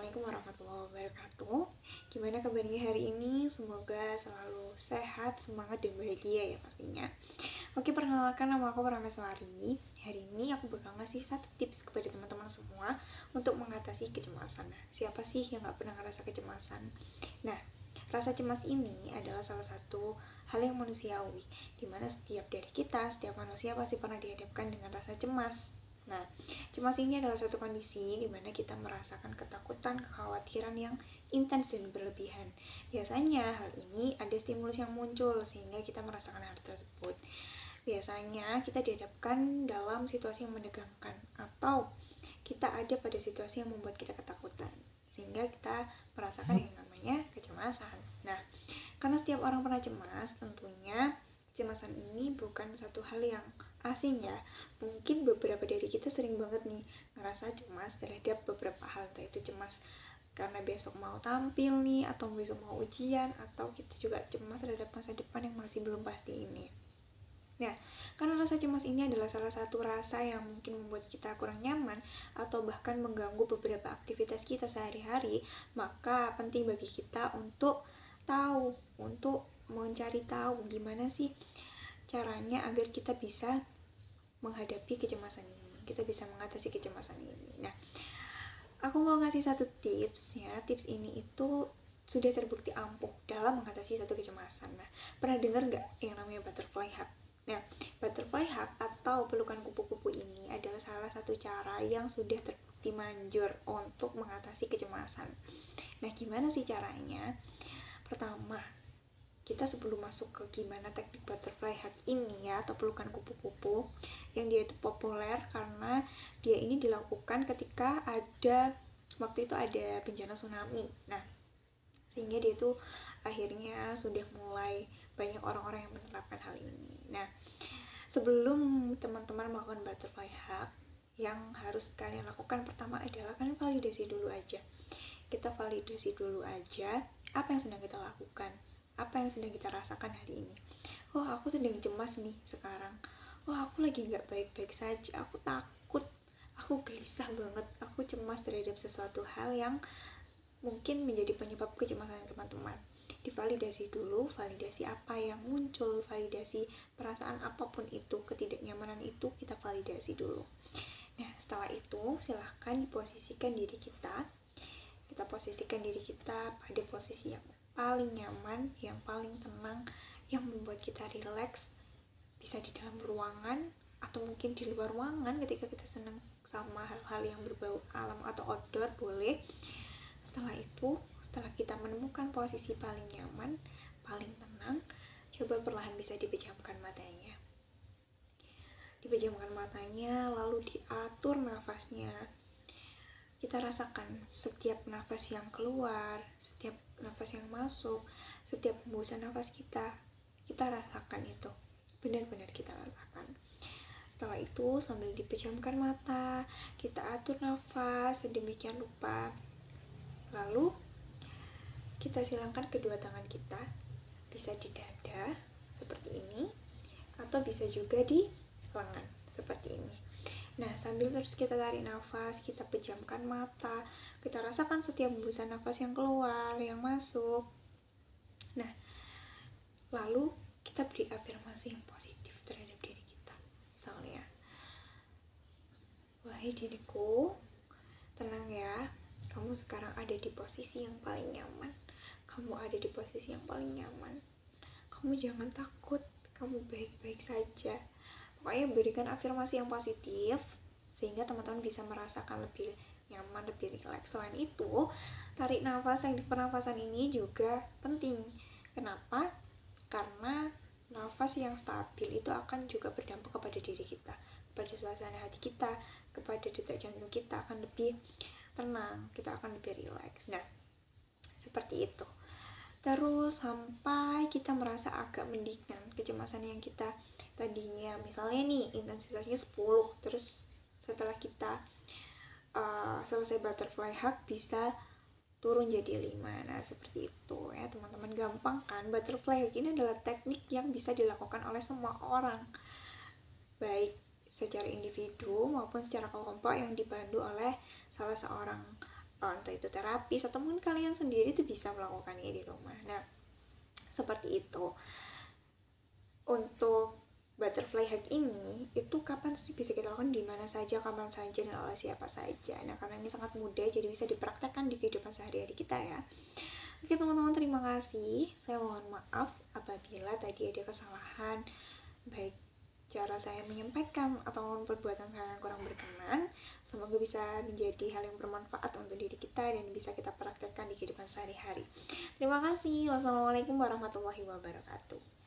Assalamualaikum warahmatullahi wabarakatuh. Gimana kabarnya hari ini? Semoga selalu sehat, semangat, dan bahagia ya pastinya. Oke, perkenalkan nama aku Prameswari. Hari ini aku bakal ngasih satu tips kepada teman-teman semua untuk mengatasi kecemasan. Nah, siapa sih yang gak pernah ngerasa kecemasan? Nah, rasa cemas ini adalah salah satu hal yang manusiawi, dimana setiap dari kita, setiap manusia pasti pernah dihadapkan dengan rasa cemas. Nah, cemas ini adalah suatu kondisi di mana kita merasakan ketakutan, kekhawatiran yang intens dan berlebihan. Biasanya hal ini ada stimulus yang muncul sehingga kita merasakan hal tersebut. Biasanya kita dihadapkan dalam situasi yang menegangkan atau kita ada pada situasi yang membuat kita ketakutan sehingga kita merasakan yang namanya kecemasan. Nah, karena setiap orang pernah cemas, tentunya kecemasan ini bukan satu hal yang asing ya. Mungkin beberapa dari kita sering banget nih ngerasa cemas terhadap beberapa hal, entah itu cemas karena besok mau tampil nih, atau besok mau ujian, atau kita juga cemas terhadap masa depan yang masih belum pasti ini. Nah, karena rasa cemas ini adalah salah satu rasa yang mungkin membuat kita kurang nyaman atau bahkan mengganggu beberapa aktivitas kita sehari-hari, maka penting bagi kita untuk mencari tahu gimana sih caranya agar kita bisa menghadapi kecemasan ini, kita bisa mengatasi kecemasan ini. Nah, aku mau ngasih satu tips ya. Tips ini itu sudah terbukti ampuh dalam mengatasi satu kecemasan. Nah, pernah dengar nggak yang namanya butterfly hug? Nah, butterfly hug atau pelukan kupu-kupu ini adalah salah satu cara yang sudah terbukti manjur untuk mengatasi kecemasan. Nah, gimana sih caranya? Pertama, kita sebelum masuk ke gimana teknik butterfly hug ini ya, atau pelukan kupu-kupu, yang dia itu populer karena dia ini dilakukan ketika waktu itu ada bencana tsunami. Nah, sehingga dia itu akhirnya sudah mulai banyak orang-orang yang menerapkan hal ini. Nah, sebelum teman-teman melakukan butterfly hug, yang harus kalian lakukan pertama adalah kalian validasi dulu aja. Kita validasi dulu aja apa yang sedang kita lakukan, apa yang sedang kita rasakan hari ini. Oh, aku sedang cemas nih sekarang. Oh, aku lagi gak baik-baik saja. Aku takut, aku gelisah banget, aku cemas terhadap sesuatu hal yang mungkin menjadi penyebab kecemasan teman-teman. Divalidasi dulu, validasi apa yang muncul, validasi perasaan apapun itu, ketidaknyamanan itu kita validasi dulu. Nah, setelah itu silahkan diposisikan diri kita. Kita posisikan diri kita pada posisi yang paling nyaman, yang paling tenang, yang membuat kita rileks. Bisa di dalam ruangan atau mungkin di luar ruangan ketika kita senang sama hal-hal yang berbau alam atau outdoor boleh. Setelah itu, setelah kita menemukan posisi paling nyaman, paling tenang, coba perlahan bisa dipejamkan matanya. Dipejamkan matanya, lalu diatur nafasnya. Kita rasakan setiap nafas yang keluar, setiap nafas yang masuk, setiap hembusan nafas kita rasakan itu, benar-benar kita rasakan. Setelah itu, sambil dipejamkan mata, kita atur nafas sedemikian rupa. Lalu, kita silangkan kedua tangan kita, bisa di dada, seperti ini, atau bisa juga di lengan, seperti ini. Nah, sambil terus kita tarik nafas, kita pejamkan mata, kita rasakan setiap hembusan nafas yang keluar, yang masuk. Nah, lalu kita beri afirmasi yang positif terhadap diri kita. Misalnya, wahai diriku, tenang ya, kamu sekarang ada di posisi yang paling nyaman. Kamu ada di posisi yang paling nyaman. Kamu jangan takut, kamu baik-baik saja. Pokoknya berikan afirmasi yang positif sehingga teman-teman bisa merasakan lebih nyaman, lebih rileks. Selain itu, tarik nafas, teknik pernafasan ini juga penting. Kenapa? Karena nafas yang stabil itu akan juga berdampak kepada diri kita, kepada suasana hati kita, kepada detak jantung kita akan lebih tenang, kita akan lebih rileks. Nah, seperti itu. Terus sampai kita merasa agak mendingan kecemasan yang kita tadinya misalnya nih intensitasnya 10, terus setelah kita selesai butterfly hug bisa turun jadi 5. Nah, seperti itu ya teman-teman, gampang kan? Butterfly hug ini adalah teknik yang bisa dilakukan oleh semua orang, baik secara individu maupun secara kelompok yang dipandu oleh salah seorang entah itu terapis atau mungkin kalian sendiri tuh bisa melakukannya di rumah. Nah, seperti itu. Untuk butterfly hug ini itu kapan sih bisa kita lakukan, di mana saja, kapan saja, dan oleh siapa saja. Nah, karena ini sangat mudah, jadi bisa dipraktekkan di kehidupan sehari-hari kita ya. Oke teman-teman, terima kasih. Saya mohon maaf apabila tadi ada kesalahan, baik cara saya menyampaikan atau perbuatan kalian kurang berkenan. Semoga bisa menjadi hal yang bermanfaat untuk diri kita dan bisa kita praktekkan di kehidupan sehari-hari. Terima kasih. Wassalamualaikum warahmatullahi wabarakatuh.